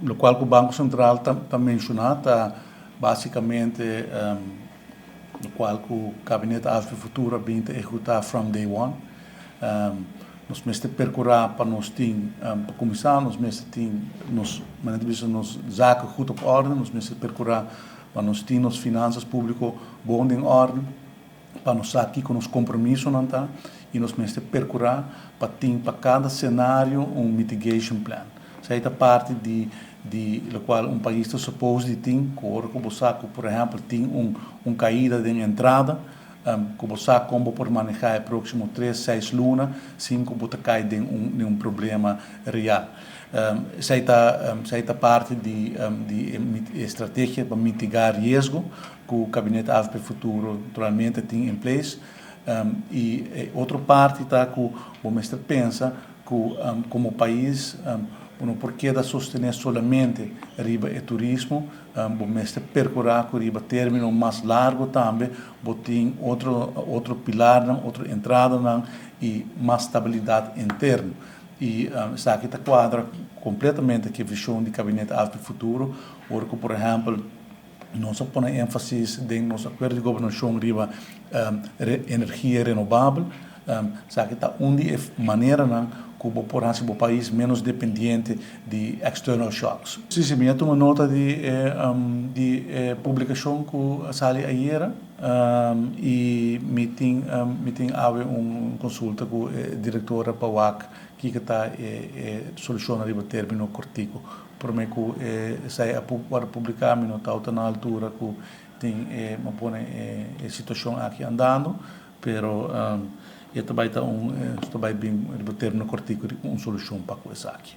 no qual o Banco Central está mencionando, basicamente, no qual o Gabinete AFP Futura vem a executar from day one. Nós temos que percorrer para nós ter, para começar, nós temos que ter, nos zaken goed op orde, nós temos que percorrer para nós ter as finanças públicas bom em ordem, para nós aqui com os compromissos não tá, e nós temos que percorrer para ter para cada cenário mitigation plan. Essa é a parte de qual país está suposto de ter, como por exemplo, tem caída de entrada, que você como por manejar o próximo 3, 6 lunas, sem que você caia em problema real. Essa é a parte de estratégia para mitigar risco que o Gabinete AFP Futuro naturalmente tem em place. E outra parte está que o mestre pensa que como país não porque da sostener somente riba e turismo, o mestre percorrer que riba término mais largo também, tem outro pilar, outra entrada e mais estabilidade interna. E isso aqui está quadra completamente a visão do Gabinete AFP Futuro, porque, por exemplo, nós põe ênfase em nosso acordo de governação riba energia renovável, sabe está onde maneira que o país menos dependente de external shocks. Precisamente uma nota de publicação que saiu ayer e me tem consulta com a diretora PAUAC que está solucionando o término cortico. Por mim que sai a publicar me nota na altura que tem a situação aqui andando, pero e também está bem o término cortico uma solução para coisa aqui.